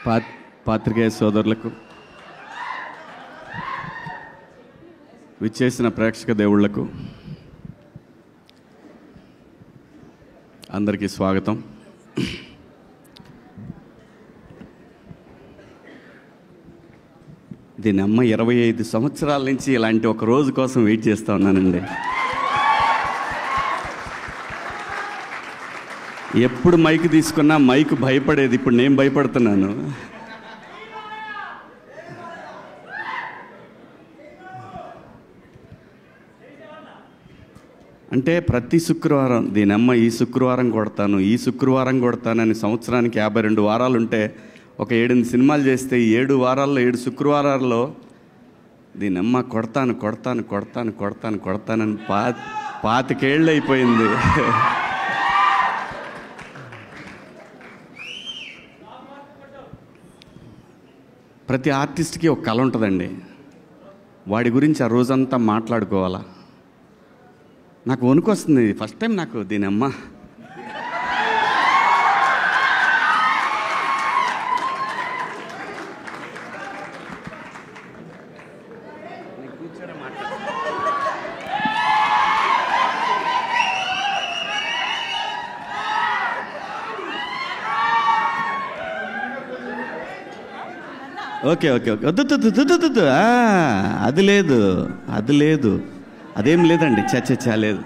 పాత్రికేయ సోదరులకు, విచ్చేసిన ప్రేక్షక దేవుళ్లకు అందరికీ స్వాగతం. దీని అమ్మ 25 సంవత్సరాల నుంచి ఇలాంటి ఒక రోజు కోసం వెయిట్ చేస్తూ ఉన్నానండి. ఎప్పుడు మైక్ తీసుకున్నా మైక్ భయపడేది, ఇప్పుడు నేను భయపడుతున్నాను. అంటే ప్రతి శుక్రవారం దీనమ్మ ఈ శుక్రవారం కొడతాను, ఈ శుక్రవారం కొడతానని సంవత్సరానికి 52 వారాలు ఉంటే ఒక 7 సినిమాలు చేస్తే 7 వారాల్లో 7 శుక్రవారాల్లో దీనమ్మ కొడతాను కొడతాను కొడతాను కొడతాను కొడతానని 25 ఏళ్ళు అయిపోయింది. ప్రతి ఆర్టిస్ట్కి ఒక కళ ఉంటుందండి. వాడి గురించి ఆ రోజంతా మాట్లాడుకోవాలా. నాకు వణుకు వస్తుంది. ఫస్ట్ టైం నాకు దీనమ్మ ఓకే ఓకే ఓకే వద్దు అది లేదు, అది లేదు, అదేం లేదండి. చచ్చా లేదు.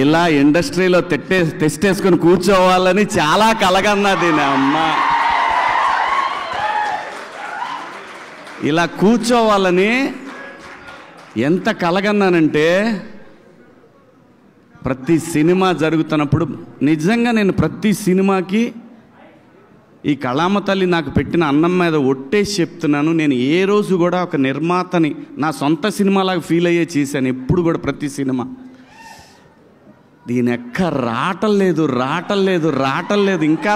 ఇలా ఇండస్ట్రీలో తెస్టేసుకొని కూర్చోవాలని చాలా కలగన్నది నా అమ్మ. ఇలా కూర్చోవాలని ఎంత కలగన్నానంటే, ప్రతి సినిమా జరుగుతున్నప్పుడు నిజంగా నేను ప్రతి సినిమాకి ఈ కళామ తల్లి నాకు పెట్టిన అన్నం మీద ఒట్టేసి చెప్తున్నాను. నేను ఏ రోజు కూడా ఒక నిర్మాతని నా సొంత సినిమాలాగా ఫీల్ అయ్యే చేశాను ఎప్పుడు కూడా. ప్రతి సినిమా దీని ఎక్క రావటం లేదు, ఇంకా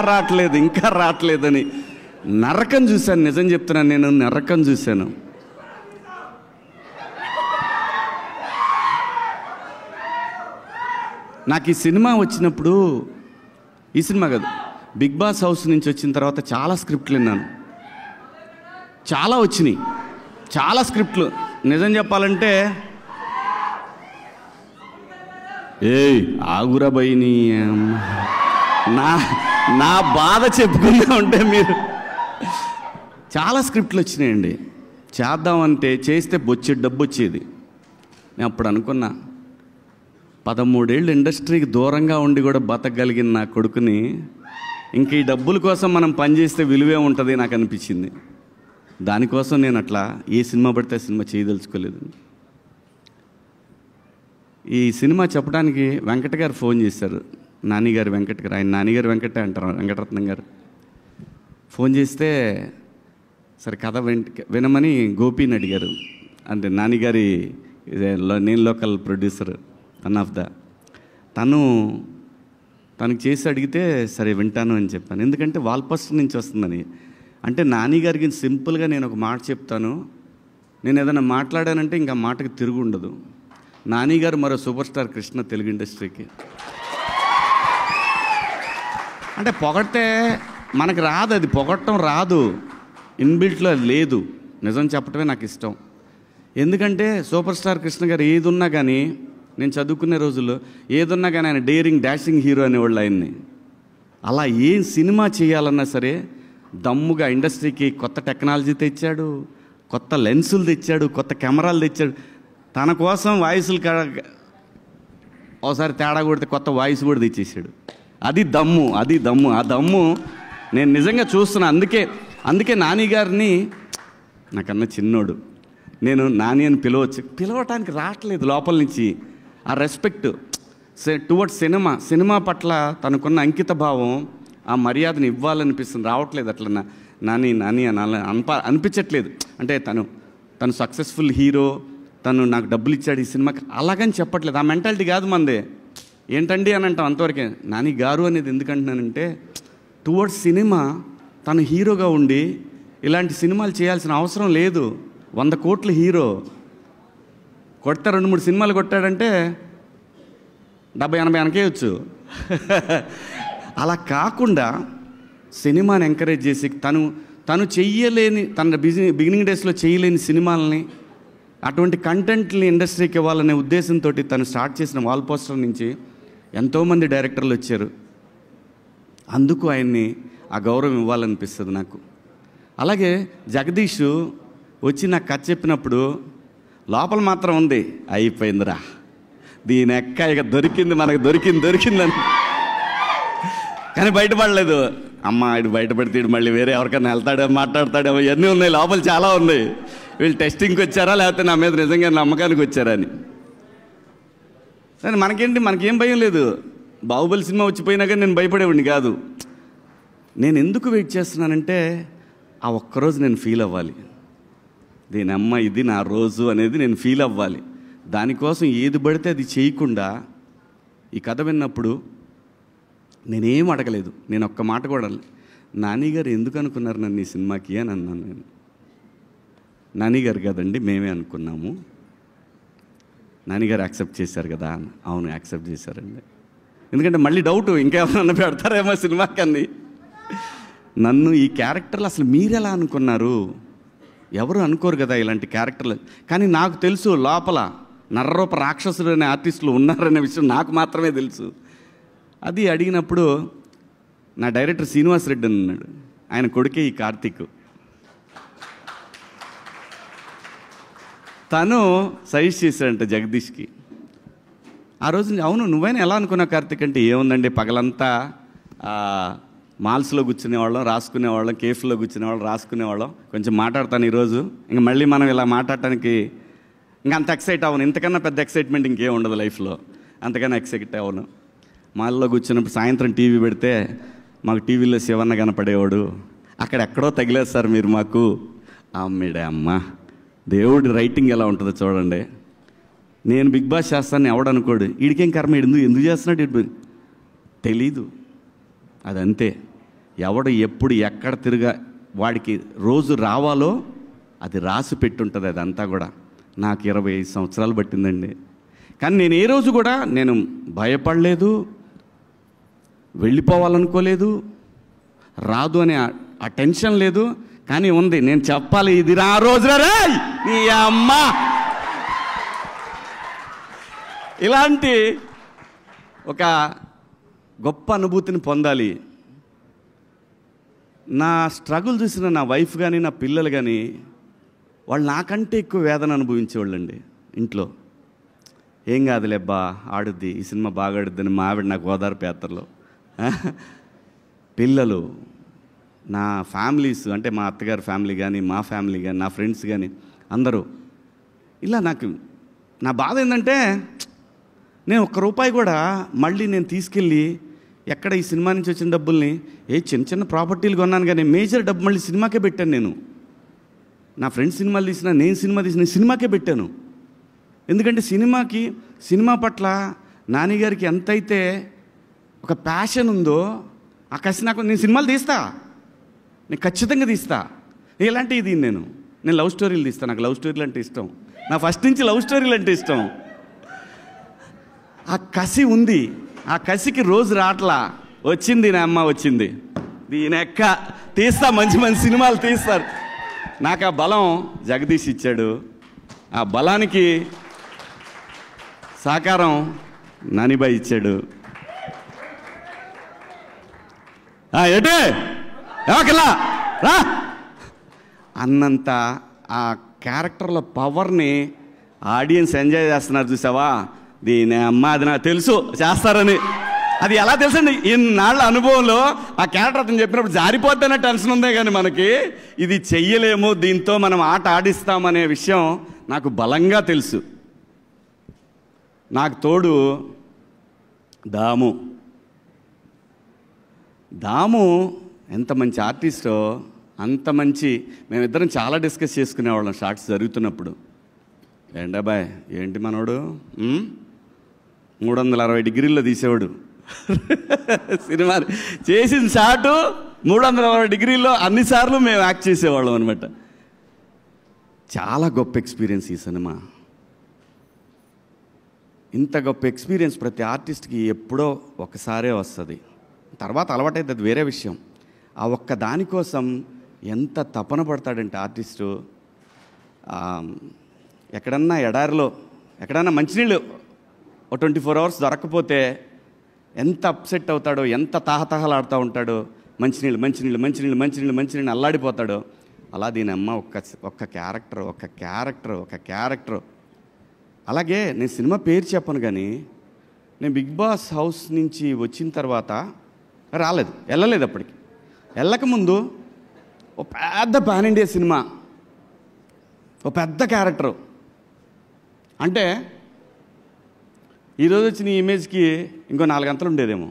రావట్లేదని నరకం చూశాను. నిజం చెప్తున్నాను, నేను నరకం చూశాను. నాకు ఈ సినిమా వచ్చినప్పుడు, ఈ సినిమా కాదు, బిగ్ బాస్ హౌస్ నుంచి వచ్చిన తర్వాత చాలా స్క్రిప్ట్లు విన్నాను. చాలా వచ్చినాయి, చాలా స్క్రిప్ట్లు. నిజం చెప్పాలంటే ఆగురా బైని నా బాధ చెప్పుకుందా ఉంటే మీరు. చాలా స్క్రిప్ట్లు వచ్చినాయండి. చేద్దామంటే చేస్తే బొచ్చేది డబ్బు వచ్చేది. నేను అప్పుడు అనుకున్నా, 13 ఏళ్ళు ఇండస్ట్రీకి దూరంగా ఉండి కూడా బతకగలిగిన నా కొడుకుని ఇంక ఈ డబ్బుల కోసం మనం పనిచేస్తే విలువే ఉంటుంది నాకు అనిపించింది. దానికోసం నేను అట్లా ఏ సినిమా పడితే సినిమా చేయదలుచుకోలేదు. ఈ సినిమా చెప్పడానికి వెంకట గారు ఫోన్ చేశారు. నానిగారు వెంకట గారు, ఆయన నానిగారు వెంకటే అంటారు, వెంకటరత్నం గారు. ఫోన్ చేస్తే సరే కథ వినమని గోపిని అడిగారు. అంటే నానిగారి నేను local producer, one of the. తనకు చేసి అడిగితే సరే వింటాను అని చెప్పాను. ఎందుకంటే వాల్పస్టర్ నుంచి వస్తుందని. అంటే నానిగారికి సింపుల్గా నేను ఒక మాట చెప్తాను, నేను ఏదైనా మాట్లాడానంటే ఇంకా మాటకి తిరుగు ఉండదు. నానిగారు మరో సూపర్ స్టార్ కృష్ణ తెలుగు ఇండస్ట్రీకి. అంటే పొగడితే మనకు రాదు, అది పొగడటం రాదు, ఇన్బిల్ట్లో లేదు. నిజం చెప్పటమే నాకు ఇష్టం. ఎందుకంటే సూపర్ స్టార్ కృష్ణ గారు ఏది ఉన్నా కానీ, నేను చదువుకునే రోజుల్లో ఏదున్నా కానీ ఆయన డేరింగ్ డాషింగ్ హీరో అనేవాళ్ళు ఆయన్ని. అలా ఏం సినిమా చేయాలన్నా సరే దమ్ముగా ఇండస్ట్రీకి కొత్త టెక్నాలజీ తెచ్చాడు, కొత్త లెన్సులు తెచ్చాడు, కొత్త కెమెరాలు తెచ్చాడు. తన కోసం వాయిస్లు ఒకసారి తేడా కొడితే కొత్త వాయిస్ కూడా తెచ్చేసాడు. అది దమ్ము. ఆ దమ్ము నేను నిజంగా చూస్తున్నా. అందుకే నాని గారిని, నాకన్నా చిన్నోడు, నేను నాని అని పిలవటానికి రావట్లేదు లోపల నుంచి. ఆ రెస్పెక్ట్ టువర్డ్స్ సినిమా పట్ల తనకున్న అంకిత భావం, ఆ మర్యాదను ఇవ్వాలనిపిస్తుంది. రావట్లేదు అట్లా నాని అని అనిపించట్లేదు. అంటే తను సక్సెస్ఫుల్ హీరో, తను నాకు డబ్బులు ఇచ్చాడు ఈ సినిమాకి, అలాగని చెప్పట్లేదు. ఆ మెంటాలిటీ కాదు మందే. ఏంటండి అని అంటాం అంతవరకే. నాని గారు అనేది ఎందుకంటున్నానంటే, టువర్డ్స్ సినిమా తను హీరోగా ఉండి ఇలాంటి సినిమాలు చేయాల్సిన అవసరం లేదు. 100 కోట్ల హీరో కొడితే 2-3 సినిమాలు కొట్టాడంటే 70-80 వెనకేయచ్చు. అలా కాకుండా సినిమాని ఎంకరేజ్ చేసి తను చెయ్యలేని, తన బిగినింగ్ డేస్లో చేయలేని సినిమాలని, అటువంటి కంటెంట్ని ఇండస్ట్రీకి ఇవ్వాలనే ఉద్దేశంతో తను స్టార్ట్ చేసిన వాల్ పోస్టర్ నుంచి ఎంతోమంది డైరెక్టర్లు వచ్చారు. అందుకు ఆయన్ని ఆ గౌరవం ఇవ్వాలనిపిస్తుంది నాకు. అలాగే జగదీష్ వచ్చి నాకు కథ చెప్పినప్పుడు లోపల మాత్రం ఉంది, అయిపోయిందిరా దీని ఎక్క ఇక దొరికింది, మనకు దొరికిందని. కానీ బయటపడలేదు. అమ్మ ఇటు బయటపడితే ఇటు మళ్ళీ వేరే ఎవరికైనా వెళ్తాడేమో, మాట్లాడతాడేమో, ఇవన్నీ ఉన్నాయి, లోపల చాలా ఉన్నాయి. వీళ్ళు టెస్టింగ్కి వచ్చారా లేకపోతే నా మీద నిజంగా నమ్మకానికి వచ్చారా అని. సరే మనకేంటి, మనకేం భయం లేదు. బాహుబలి సినిమా వచ్చిపోయినా కానీ నేను భయపడేవాడిని కాదు. నేను ఎందుకు వెయిట్ చేస్తున్నానంటే ఆ ఒక్కరోజు నేను ఫీల్ అవ్వాలి, దీని అమ్మ ఇది నా రోజు అనేది నేను ఫీల్ అవ్వాలి. దానికోసం ఏది పడితే అది చేయకుండా ఈ కథ విన్నప్పుడు నేనేం అడగలేదు. నేను ఒక్క మాట కూడా నాని గారు ఎందుకు అనుకున్నారు నన్ను ఈ సినిమాకి అని అన్నాను. నేను నాని గారు కదండి మేమే అనుకున్నాము, నాని గారు యాక్సెప్ట్ చేశారు కదా. అవును యాక్సెప్ట్ చేశారండి. ఎందుకంటే మళ్ళీ డౌట్ ఇంకేమన్నా పెడతారేమో సినిమాకి అని. నన్ను ఈ క్యారెక్టర్లు అసలు మీరెలా అనుకున్నారు, ఎవరు అనుకోరు కదా ఇలాంటి క్యారెక్టర్లు. కానీ నాకు తెలుసు లోపల నర్రరూప రాక్షసుడు అనే ఆర్టిస్టులు ఉన్నారనే విషయం నాకు మాత్రమే తెలుసు. అది అడిగినప్పుడు నా డైరెక్టర్ శ్రీనివాస్ రెడ్డి అని ఉన్నాడు, ఆయన కొడుకే ఈ కార్తీక్. తను సజెస్ట్ చేశాడంట జగదీష్కి. ఆ రోజు అవును నువ్వైనా ఎలా అనుకున్నావు కార్తీక్ అంటే, ఏముందండి పగలంతా మాల్స్లో కూర్చునేవాళ్ళం, రాసుకునేవాళ్ళం, కేఫ్లో కూర్చునేవాళ్ళం, రాసుకునేవాళ్ళం, కొంచెం మాట్లాడతాను ఈరోజు, ఇంక మళ్ళీ మనం ఇలా మాట్లాడటానికి ఇంకా అంత ఎక్సైట్ అవ్వను. ఇంతకన్నా పెద్ద ఎక్సైట్మెంట్ ఇంకేం ఉండదు లైఫ్లో, అంతకన్నా ఎక్సైట్ అవ్వను. మాల్లో కూర్చున్నప్పుడు సాయంత్రం టీవీ పెడితే మాకు టీవీలో శివన్న కనపడేవాడు, అక్కడెక్కడో తగిలేదు సార్ మీరు మాకు. అమ్మేడే అమ్మ, దేవుడి రైటింగ్ ఎలా ఉంటుందో చూడండి. నేను బిగ్ బాస్ చేస్తాను ఎవడనుకోడు, వీడికేం కర్మ, ఎందుకు చేస్తున్నాడు ఇటు తెలీదు. అదంతే, ఎవడు ఎప్పుడు ఎక్కడ తిరిగా వాడికి రోజు రావాలో అది రాసి పెట్టుంటుంది. అదంతా కూడా నాకు 25 సంవత్సరాలు పట్టిందండి. కానీ నేను ఏ రోజు కూడా నేను భయపడలేదు, వెళ్ళిపోవాలనుకోలేదు, రాదు అనే ఆ టెన్షన్ లేదు. కానీ ఉంది, నేను చెప్పాలి ఇది ఆ రోజున రే నీ అమ్మ. ఇలాంటి ఒక గొప్ప అనుభూతిని పొందాలి. నా స్ట్రగుల్ చూసిన నా వైఫ్ కానీ నా పిల్లలు కానీ వాళ్ళు నాకంటే ఎక్కువ వేదన అనుభవించేవాళ్ళండి. ఇంట్లో ఏం కాదులేబ్బా ఆడుద్ది, ఈ సినిమా బాగా ఆడుద్దని మా ఆవిడ నాకు ఓదార్పు యాత్రలో. పిల్లలు, నా ఫ్యామిలీస్ అంటే మా అత్తగారి ఫ్యామిలీ కానీ మా ఫ్యామిలీ కానీ నా ఫ్రెండ్స్ కానీ అందరూ ఇలా నాకు నా బాధ ఏంటంటే నేను ₹1 కూడా మళ్ళీ నేను తీసుకెళ్ళి ఎక్కడ ఈ సినిమా నుంచి వచ్చిన డబ్బుల్ని చిన్న చిన్న ప్రాపర్టీలు కొన్నాను కానీ మేజర్ డబ్బు మళ్ళీ సినిమాకే పెట్టాను. నేను నా ఫ్రెండ్స్ సినిమాలు తీసినా, నేను సినిమా తీసిన సినిమాకే పెట్టాను. ఎందుకంటే సినిమా పట్ల నాన్నగారికి ఎంతైతే ఒక ప్యాషన్ ఉందో ఆ కసి నాకు. నేను సినిమాలు తీస్తా, నేను ఖచ్చితంగా తీస్తా. ఇలాంటివి ఇది నేను లవ్ స్టోరీలు తీస్తాను, నాకు లవ్ స్టోరీలు అంటే ఇష్టం. నా ఫస్ట్ నుంచి లవ్ స్టోరీలు అంటే ఇష్టం. ఆ కసి ఉంది, ఆ కసికి రోజు రాట్లా. వచ్చింది నా అమ్మ, వచ్చింది దీని ఎక్క తీస్తా, మంచి మంచి సినిమాలు తీస్తారు. నాకు ఆ బలం జగదీష్ ఇచ్చాడు. ఆ బలానికి సహకారం నానిబాయ్ ఇచ్చాడు. ఏటే ఏమకల్లా రా అన్నంత ఆ క్యారెక్టర్ల పవర్ని ఆడియన్స్ ఎంజాయ్ చేస్తున్నారు. చూసావా, దీని అమ్మ అది నాకు తెలుసు చేస్తారని. అది ఎలా తెలుసండి, ఇన్నాళ్ళ అనుభవంలో ఆ క్యారెక్టర్ అతను చెప్పినప్పుడు జారిపోద్దనే టెన్షన్ ఉందే కానీ మనకి ఇది చెయ్యలేము, దీంతో మనం ఆట ఆడిస్తామనే విషయం నాకు బలంగా తెలుసు. నాకు తోడు దాము ఎంత మంచి ఆర్టిస్టో, అంత మంచి. మేమిద్దరం చాలా డిస్కస్ చేసుకునేవాళ్ళం షార్ట్స్ జరుగుతున్నప్పుడు. ఏంటబ్బాయ్ ఏంటి మనోడు 360 డిగ్రీల్లో తీసేవాడు సినిమా చేసిన షాటు 360 డిగ్రీల్లో అన్నిసార్లు మేము యాక్ట్ చేసేవాళ్ళం అనమాట. చాలా గొప్ప ఎక్స్పీరియన్స్ ఈ సినిమా. ఇంత గొప్ప ఎక్స్పీరియన్స్ ప్రతి ఆర్టిస్ట్కి ఎప్పుడో ఒకసారే వస్తుంది. తర్వాత అలవాటైతే అది వేరే విషయం. ఆ ఒక్క దానికోసం ఎంత తపన పడతాడంటే ఆర్టిస్టు. ఎక్కడన్నా ఎడారిలో ఎక్కడన్నా మంచినీళ్ళు 24 hours దొరకకపోతే ఎంత అప్సెట్ అవుతాడో, ఎంత తాహతహలాడుతూ ఉంటాడో, మంచినీళ్ళు అల్లాడిపోతాడో. అలా దీని అమ్మ ఒక్క క్యారెక్టర్. అలాగే నేను సినిమా పేరు చెప్పను, కానీ నేను బిగ్ బాస్ హౌస్ నుంచి వచ్చిన తర్వాత వెళ్ళలేదు. అప్పటికి వెళ్ళకముందు ఓ పెద్ద పాన్ ఇండియా సినిమా, ఓ పెద్ద క్యారెక్టరు. అంటే ఈరోజు వచ్చిన ఈ ఇమేజ్కి ఇంకో 4 గంటలు ఉండేదేమో.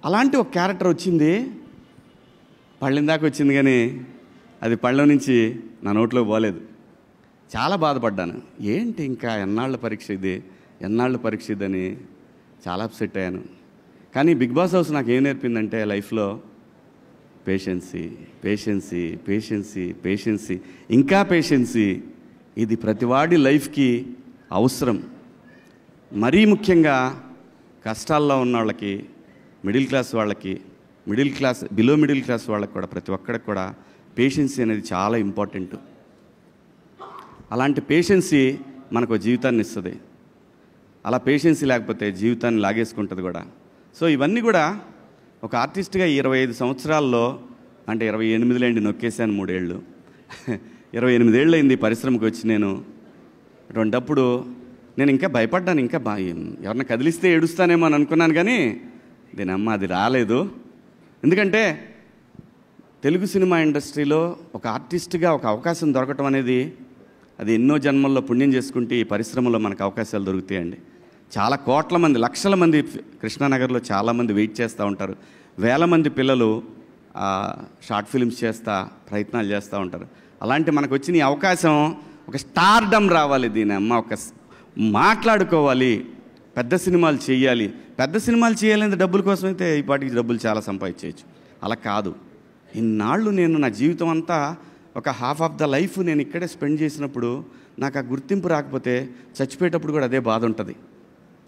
అలాంటి ఒక క్యారెక్టర్ వచ్చింది, పళ్ళిన దాకా వచ్చింది, కానీ అది పళ్ళ నుంచి నా నోట్లో పోలేదు. చాలా బాధపడ్డాను. ఏంటి ఇంకా ఎన్నాళ్ళ పరీక్ష ఇదని చాలా అప్సెట్ అయ్యాను. కానీ బిగ్ బాస్ హౌస్ నాకు ఏం నేర్పిందంటే లైఫ్లో పేషెన్సీ, ఇంకా పేషెన్సీ. ఇది ప్రతివాడి లైఫ్కి అవసరం. మరీ ముఖ్యంగా కష్టాల్లో ఉన్న వాళ్ళకి, బిలో మిడిల్ క్లాస్ వాళ్ళకి కూడా, ప్రతి ఒక్కడికి కూడా పేషెన్సీ అనేది చాలా ఇంపార్టెంట్. అలాంటి పేషెన్సీ మనకు జీవితాన్ని ఇస్తుంది. అలా పేషెన్సీ లేకపోతే జీవితాన్ని లాగేసుకుంటుంది కూడా. సో ఇవన్నీ కూడా ఒక ఆర్టిస్ట్గా 25 సంవత్సరాల్లో, అంటే 28 నొక్కేశాను 3 ఏళ్ళు 28 ఏళ్ళు అయింది పరిశ్రమకు వచ్చి. నేను అటువంటప్పుడు నేను ఇంకా భయపడ్డాను. ఇంకా ఎవరన్నా కదిలిస్తే ఏడుస్తానేమో అని అనుకున్నాను, కానీ దీనమ్మ అది రాలేదు. ఎందుకంటే తెలుగు సినిమా ఇండస్ట్రీలో ఒక ఆర్టిస్ట్గా ఒక అవకాశం దొరకటం అనేది అది ఎన్నో జన్మల్లో పుణ్యం చేసుకుంటే ఈ పరిశ్రమలో మనకు అవకాశాలు దొరుకుతాయండి. చాలా కోట్ల మంది, లక్షల మంది కృష్ణానగర్లో చాలామంది వెయిట్ చేస్తూ ఉంటారు. వేల మంది పిల్లలు షార్ట్ ఫిల్మ్స్ ప్రయత్నాలు చేస్తూ ఉంటారు. అలాంటి మనకు వచ్చిన ఈ అవకాశం ఒక స్టార్డమ్ రావాలి, దీని అమ్మ ఒక మాట్లాడుకోవాలి, పెద్ద సినిమాలు చేయాలంటే డబ్బుల కోసం అయితే ఈ పాటికి డబ్బులు చాలా సంపాదించవచ్చు. అలా కాదు. ఇన్నాళ్ళు నేను నా జీవితం అంతా ఒక హాఫ్ ఆఫ్ ద లైఫ్ నేను ఇక్కడే స్పెండ్ చేసినప్పుడు నాకు ఆ గుర్తింపు రాకపోతే చచ్చిపోయేటప్పుడు కూడా అదే బాధ ఉంటుంది.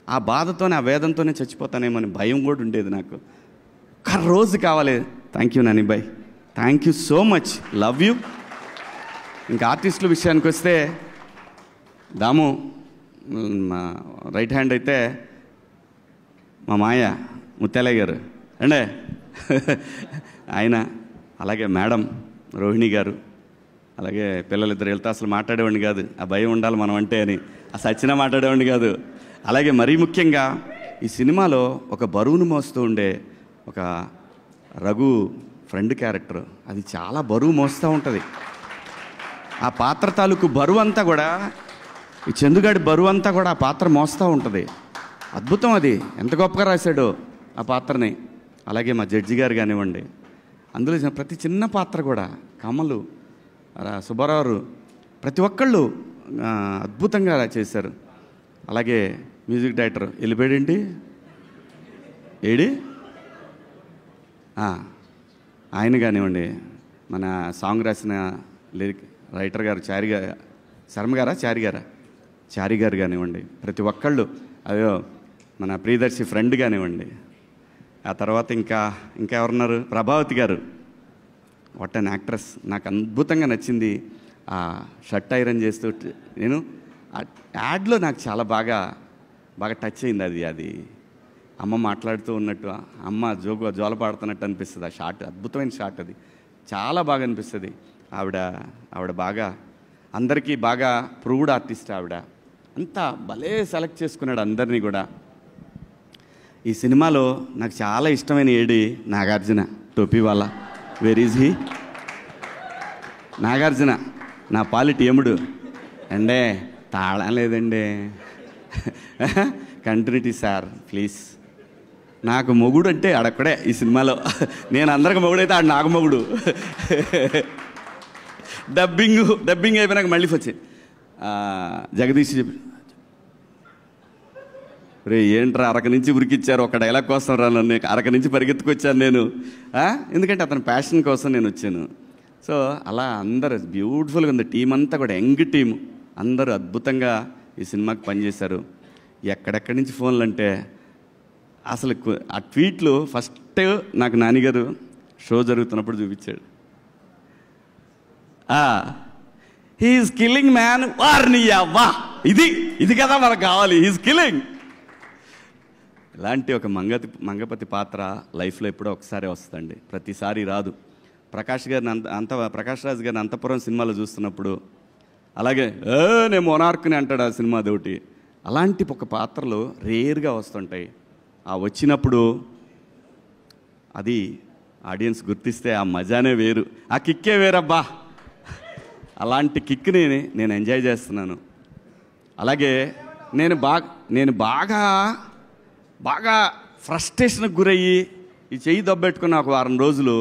ఆ బాధతోనే, ఆ వేదంతోనే చచ్చిపోతానేమో అని భయం కూడా ఉండేది నాకు. ఒక్క రోజు కావాలి. Thank you Nani bye, thank you so much, love you. ఇంకా ఆర్టిస్టుల విషయానికి వస్తే దాము మా రైట్ హ్యాండ్ అయితే మా మాయ ముత్యాలయ్య గారు అండే ఆయన, అలాగే మేడం రోహిణి గారు, అలాగే పిల్లలిద్దరు వెళ్తే అసలు మాట్లాడేవాడిని కాదు, ఆ భయం ఉండాలి మనం అంటే అని, ఆ సచ్చినా మాట్లాడేవాడిని కాదు. అలాగే మరీ ముఖ్యంగా ఈ సినిమాలో ఒక బరువును మోస్తూ ఉండే ఒక రఘు ఫ్రెండ్ క్యారెక్టర్, అది చాలా బరువు మోస్తూ ఉంటుంది. ఆ పాత్ర తాలూకు బరువు అంతా కూడా, ఈ చందుగాడి బరువు అంతా కూడా ఆ పాత్ర మోస్తూ ఉంటుంది. అద్భుతం, అది ఎంత గొప్పగా రాశాడో ఆ పాత్రని. అలాగే మా జడ్జి గారు కానివ్వండి, అందులో ప్రతి చిన్న పాత్ర కూడా, కమలు, సుబ్బారావు, ప్రతి ఒక్కళ్ళు అద్భుతంగా చేశారు. అలాగే మ్యూజిక్ డైరెక్టర్ వెళ్ళిపోయాడేంటి ఆయన కానివ్వండి, మన సాంగ్ రాసిన లిరిక్ రైటర్ గారు చారి గారు కానివ్వండి, ప్రతి ఒక్కళ్ళు, అయ్యో మన ప్రియదర్శి ఫ్రెండ్ కానివ్వండి, ఆ తర్వాత ఇంకా ఎవరున్నారు, ప్రభావతి గారు, వాట్ అన్ యాక్ట్రెస్. నాకు అద్భుతంగా నచ్చింది ఆ షర్ట్ ఐరన్ చేస్తూ. నేను యాడ్లో నాకు చాలా బాగా టచ్ అయింది. అది అమ్మ మాట్లాడుతూ ఉన్నట్టు, అమ్మ జోల పాడుతున్నట్టు అనిపిస్తుంది. ఆ షాట్ అద్భుతమైన షాట్, అది చాలా బాగా అనిపిస్తుంది. ఆవిడ బాగా అందరికీ బాగా ప్రూవ్డ్ ఆర్టిస్ట్. ఆవిడ అంతా భలే సెలెక్ట్ చేసుకున్నాడు అందరినీ కూడా. ఈ సినిమాలో నాకు చాలా ఇష్టమైన నాగార్జున, టోపీ వాళ్ళ. Where is he? నాగార్జున నా పాలిటి యముడు అండే, తాళం లేదండి, కంటిన్యూటీ సార్ ప్లీజ్. నాకు మొగుడు అంటే ఆడక్కడే ఈ సినిమాలో. నేను అందరికి మొగుడు అయితే ఆడు నాకు మొగుడు. డబ్బింగ్ అయిపోయినాక మళ్ళీ వచ్చి జగదీష్ చెప్పి, రే ఏంట్రా అరక నుంచి ఉరికిచ్చారు, ఒక డైలాగ్ కోసం రా నన్ను, అరక నుంచి పరిగెత్తుకొచ్చాను నేను. ఎందుకంటే అతని ప్యాషన్ కోసం నేను వచ్చాను. సో అలా అందరూ బ్యూటిఫుల్గా ఉంది. టీం అంతా కూడా యంగ్ టీం, అందరూ అద్భుతంగా ఈ సినిమాకి పనిచేశారు. ఎక్కడెక్కడి నుంచి ఫోన్లు అంటే అసలు ఆ ట్వీట్లు ఫస్ట్ నాకు నానిగారు షో జరుగుతున్నప్పుడు చూపించాడు. హీఈస్ కిల్లింగ్ మ్యాన్ వార్ని అవ్వా, ఇది కదా మనకు కావాలి, హీఈస్ కిల్లింగ్. ఇలాంటి ఒక మంగపతి పాత్ర లైఫ్లో ఎప్పుడో ఒకసారి వస్తుందండి, ప్రతిసారి రాదు. ప్రకాష్ రాజ్ గారిని అంతపురం సినిమాలో చూస్తున్నప్పుడు అలాగే నేను మొనార్క్ని అంటాడు ఆ సినిమా అదొకటి. అలాంటి ఒక పాత్రలు రేర్గా వస్తుంటాయి. ఆ వచ్చినప్పుడు అది ఆడియన్స్ గుర్తిస్తే ఆ మజానే వేరు, ఆ కిక్కే వేరబ్బా. అలాంటి కిక్ని నేను ఎంజాయ్ చేస్తున్నాను. అలాగే నేను బాగా ఫ్రస్ట్రేషన్కి గురయ్యి ఈ చెయ్యి దొబ్బెట్టుకున్న ఒక వారం రోజులు,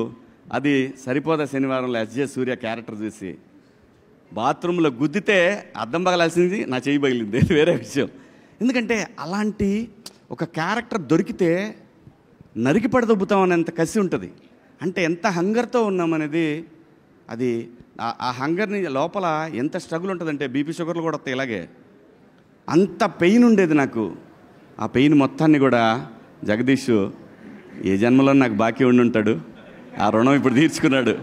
అది సరిపోదా శనివారంలో ఎస్జే సూర్య క్యారెక్టర్ చూసి బాత్రూంలో గుద్దితే అద్దం పగలాల్సింది నా చెయ్యి పగిలింది, వేరే విషయం. ఎందుకంటే అలాంటి ఒక క్యారెక్టర్ దొరికితే నరికి పడదొబ్బుతామనేంత కసి ఉంటుంది. అంటే ఎంత హంగర్తో ఉన్నామనేది, అది ఆ హంగర్ని లోపల ఎంత స్ట్రగుల్ ఉంటుందంటే బీపీ షుగర్లు కూడా వస్తాయి. ఇలాగే అంత పెయిన్ ఉండేది నాకు. ఆ పెయిన్ మొత్తాన్ని కూడా జగదీష్ ఏ జన్మలో నాకు బాకీ ఉండుంటాడు, ఆ రుణం ఇప్పుడు తీర్చుకున్నాడు.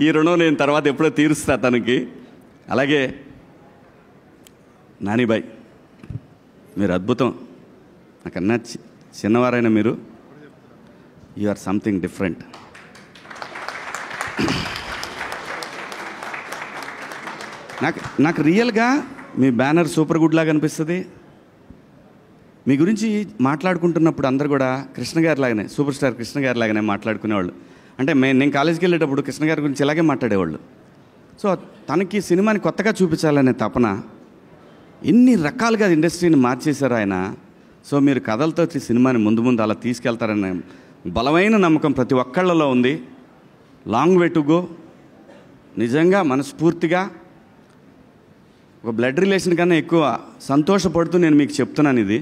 ఈ రుణం నేను తర్వాత ఎప్పుడో తీరుస్తా తనకి. అలాగే నానిబాయ్, మీరు అద్భుతం. నాకన్నా చిన్నవారైనా మీరు, యు ఆర్ సంథింగ్ డిఫరెంట్. నాకు రియల్గా మీ బ్యానర్ సూపర్ గుడ్ లాగా అనిపిస్తుంది. మీ గురించి మాట్లాడుకుంటున్నప్పుడు అందరు కూడా కృష్ణ గారి లాగానే, సూపర్ స్టార్ కృష్ణ గారి లాగానే మాట్లాడుకునేవాళ్ళు. అంటే నేను కాలేజీకి వెళ్ళేటప్పుడు కృష్ణ గారి గురించి ఇలాగే మాట్లాడేవాళ్ళు. సో తనకి సినిమాని కొత్తగా చూపించాలనే తపన, ఎన్ని రకాలుగా ఇండస్ట్రీని మార్చేశారు ఆయన. సో మీరు కథలతో సినిమాని ముందు అలా తీసుకెళ్తారనే బలమైన నమ్మకం ప్రతి ఒక్కళ్ళలో ఉంది. Long way to go. నిజంగా మనస్ఫూర్తిగా ఒక బ్లడ్ రిలేషన్ కన్నా ఎక్కువ సంతోషపడుతూ నేను మీకు చెప్తున్నాను, ఇది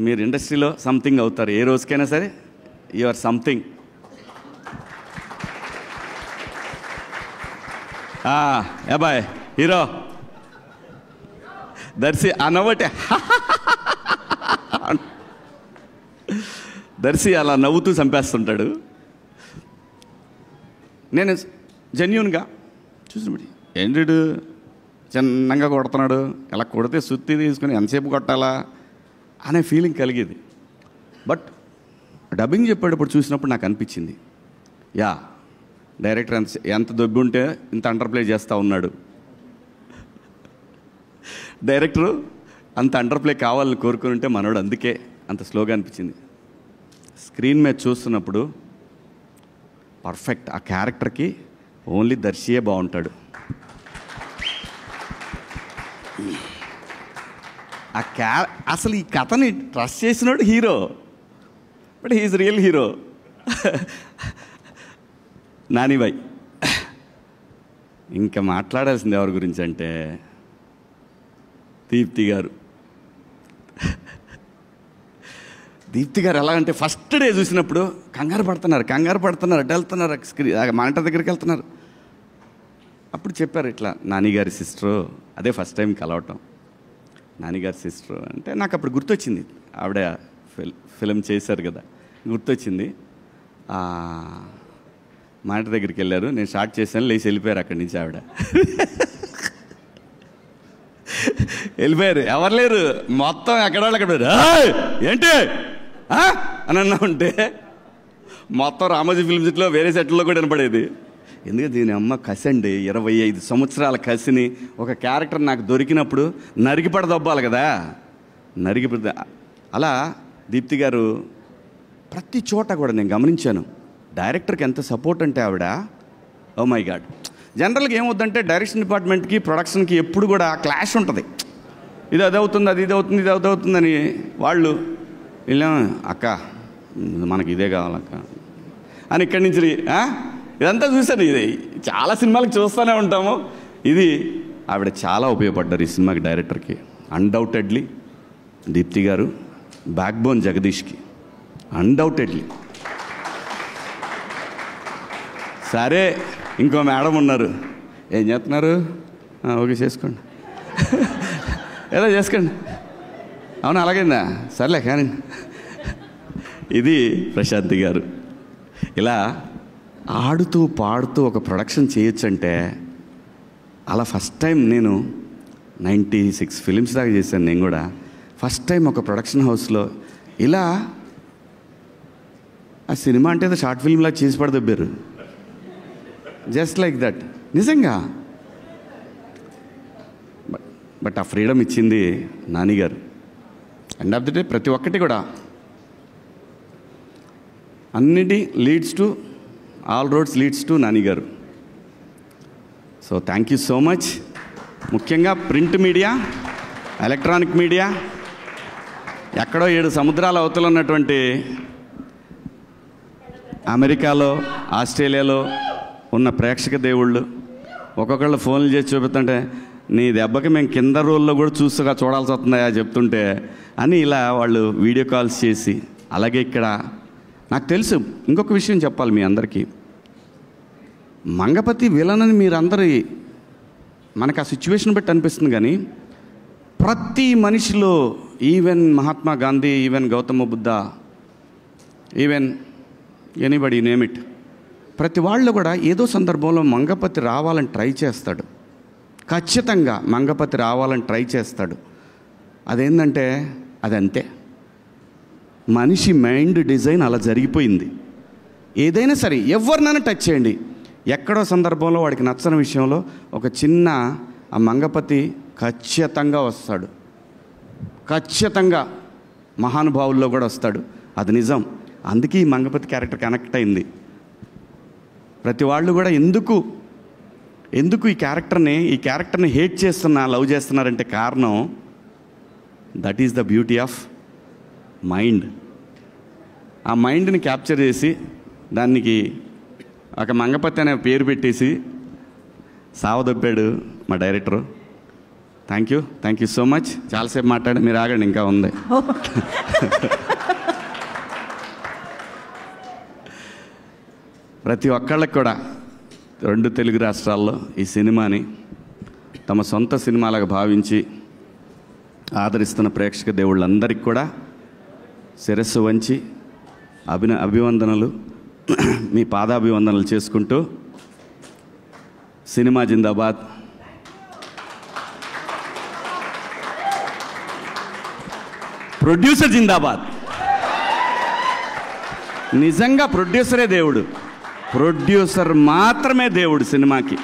మీరు ఇండస్ట్రీలో సంథింగ్ అవుతారు ఏ రోజుకైనా సరే. You are something. బాయ్ హీరో దర్శి అన్నవటే దర్శి అలా నవ్వుతూ చంపేస్తుంటాడు. నేను జెన్యూన్గా చూసినప్పుడు ఏంటి చిన్నగా కొడుతున్నాడు, ఇలా కొడితే సుత్తి తీసుకుని ఎంతసేపు కొట్టాలా అనే ఫీలింగ్ కలిగేది. బట్ డబ్బింగ్ చెప్పేటప్పుడు చూసినప్పుడు నాకు అనిపించింది, డైరెక్టర్ ఎంత దొబ్బి ఉంటే ఇంత అండర్ ప్లే చేస్తూ ఉన్నాడు. డైరెక్టరు అంత అండర్ ప్లే కావాలని కోరుకుని ఉంటే మనోడు అందుకే అంత స్లోగా అనిపించింది. స్క్రీన్ మీద చూస్తున్నప్పుడు పర్ఫెక్ట్. ఆ క్యారెక్టర్కి ఓన్లీ దర్శియే బాగుంటాడు. అసలు ఈ కథని ట్రస్ట్ చేసినాడు hero, but he's real hero. Nanibhai, ఇంకా మాట్లాడాల్సింది ఎవరి గురించి అంటే దీప్తి గారు. దీప్తి గారు ఎలా అంటే ఫస్ట్ డే చూసినప్పుడు కంగారు పడుతున్నారు, అటు వెళ్తున్నారు, మానిటర్ దగ్గరికి వెళ్తున్నారు. అప్పుడు చెప్పారు ఇట్లా నానిగారి సిస్టరు. అదే ఫస్ట్ టైం కలవటం. నానిగారి సిస్టరు అంటే నాకు అప్పుడు గుర్తొచ్చింది, ఆవిడ ఫిలిం చేశారు కదా, గుర్తొచ్చింది. మానిటర్ దగ్గరికి వెళ్ళారు, నేను స్టార్ట్ చేశాను, లేచి వెళ్ళిపోయారు అక్కడి నుంచి. ఆవిడ వెళ్ళిపోయారు, ఎవరు లేరు, మొత్తం ఎక్కడవాళ్ళు అక్కడ ఏంటి అని అన్నా ఉంటే మొత్తం రామోజీ ఫిల్మ్ సిటీలో వేరే సెట్లో కూడా వినపడేది. ఎందుకంటే దీని అమ్మ కసి అండి, 25 సంవత్సరాల కసిని ఒక క్యారెక్టర్ నాకు దొరికినప్పుడు నరికిపడదొబ్బాలి కదా, అలా దీప్తి గారు ప్రతి చోట కూడా నేను గమనించాను. డైరెక్టర్కి ఎంత సపోర్ట్ అంటే ఆవిడ, ఓ మై గాడ్. జనరల్గా ఏమవుతుందంటే డైరెక్షన్ డిపార్ట్మెంట్కి ప్రొడక్షన్కి ఎప్పుడు కూడా క్లాష్ ఉంటుంది. ఇది అదవుతుంది, ఇది అవుతుందని వాళ్ళు వెళ్ళాం, అక్క మనకి ఇదే కావాలక్క అని ఇక్కడి నుంచి ఇదంతా చూశాను. ఇది చాలా సినిమాలకు చూస్తూనే ఉంటాము. ఇది ఆవిడ చాలా ఉపయోగపడ్డారు ఈ సినిమాకి, డైరెక్టర్కి. అన్డౌటెడ్లీ దీప్తి గారు బ్యాక్ బోన్ జగదీష్కి, అన్డౌటెడ్లీ. సరే, ఇంకో మేడం ఉన్నారు, ఏం చేస్తున్నారు, ఓకే చేసుకోండి, ఏదో చేసుకోండి. అవును అలాగైందా, సర్లే కానీ. ఇది ప్రశాంతి గారు. ఇలా ఆడుతూ పాడుతూ ఒక ప్రొడక్షన్ చేయొచ్చంటే, అలా ఫస్ట్ టైం నేను 96 ఫిలిమ్స్ దాకా చేశాను. నేను కూడా ఫస్ట్ టైం ఒక ప్రొడక్షన్ హౌస్లో ఇలా ఆ సినిమా అంటే ఏదో షార్ట్ ఫిల్మ్లా చేసి పడదబ్బారు, జస్ట్ లైక్ దట్. నిజంగా బట్ ఆ ఫ్రీడమ్ ఇచ్చింది నాని గారు. ఎండ్ ఆఫ్ ది డే ప్రతి ఒక్కటి కూడా అన్నిటి leads to, all roads leads to Nani గారు. So thank you so much. ముఖ్యంగా ప్రింట్ మీడియా, ఎలక్ట్రానిక్ మీడియా, ఎక్కడో 7 సముద్రాల అవతల ఉన్నటువంటి అమెరికాలో, ఆస్ట్రేలియాలో ఉన్న ప్రేక్షక దేవుళ్ళు ఒక్కొక్కళ్ళు ఫోన్లు చేసి చూపిస్తుంటే, నీ దెబ్బకి మేము కింద రోల్లో కూడా చూడాల్సి వస్తుందా చెప్తుంటే అని ఇలా వాళ్ళు వీడియో కాల్స్ చేసి, అలాగే ఇక్కడ నాకు తెలుసు ఇంకొక విషయం చెప్పాలి మీ అందరికీ. మంగపతి విలన్ అని మీరందరూ మనకు ఆ సిచ్యువేషన్ బట్టి అనిపిస్తుంది, కానీ ప్రతి మనిషిలో, even Mahatma Gandhi, even Gautama Buddha, even anybody name it, ప్రతి వాళ్ళు కూడా ఏదో సందర్భంలో మంగపతి రావాలని ట్రై చేస్తాడు. ఖచ్చితంగా మంగపతి రావాలని ట్రై చేస్తాడు. అదేంటంటే అది అంతే, మనిషి మైండ్ డిజైన్ అలా జరిగిపోయింది. ఏదైనా సరే ఎవరినైనా టచ్ చేయండి, ఎక్కడో సందర్భంలో వాడికి నచ్చని విషయంలో ఒక చిన్న ఆ మంగపతి ఖచ్చితంగా వస్తాడు. ఖచ్చితంగా మహానుభావుల్లో కూడా వస్తాడు, అది నిజం. అందుకే ఈ మంగపతి క్యారెక్టర్ కనెక్ట్ అయింది. ప్రతి వాళ్ళు కూడా ఎందుకు ఈ క్యారెక్టర్ని హేట్ చేస్తున్నా, లవ్ చేస్తున్నారంటే కారణం that is the beauty of mind. ఆ మైండ్ని క్యాప్చర్ చేసి దానికి ఒక మంగపతి అనే పేరు పెట్టేసి సావదొప్పాడు మా director. Thank you so much. చాలాసేపు మాట్లాడి, మీరు ఆగండి, ఇంకా ఉంది. ప్రతి ఒక్కళ్ళకి కూడా 2 తెలుగు రాష్ట్రాల్లో ఈ సినిమాని తమ సొంత సినిమాలాగా భావించి ఆదరిస్తున్న ప్రేక్షక దేవుళ్ళందరికీ కూడా శిరస్సు వంచి అభివందనలు, మీ పాదాభివందనలు చేసుకుంటూ, సినిమా జిందాబాద్, ప్రొడ్యూసర్ జిందాబాద్. నిజంగా ప్రొడ్యూసరే దేవుడు, ప్రొడ్యూసర్ మాత్రమే దేవుడు సినిమాకి.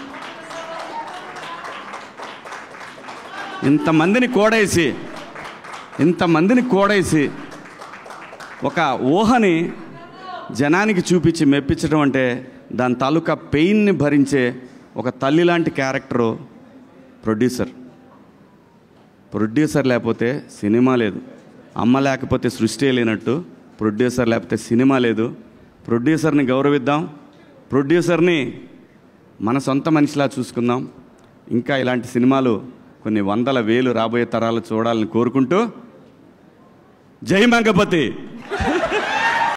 ఇంతమందిని కోడేసి ఒక ఊహని జనానికి చూపించి మెప్పించడం అంటే, దాని తాలూకా పెయిన్ని భరించే ఒక తల్లి లాంటి క్యారెక్టరు ప్రొడ్యూసర్ లేకపోతే సినిమా లేదు. అమ్మ లేకపోతే సృష్టి లేనట్టు ప్రొడ్యూసర్ లేకపోతే సినిమా లేదు. ప్రొడ్యూసర్ని గౌరవిద్దాం, ప్రొడ్యూసర్ని మన సొంత మనిషిలా చూసుకుందాం. ఇంకా ఇలాంటి సినిమాలు కొన్ని 100,000 రాబోయే తరాలు చూడాలని కోరుకుంటూ, జై మంగపతి.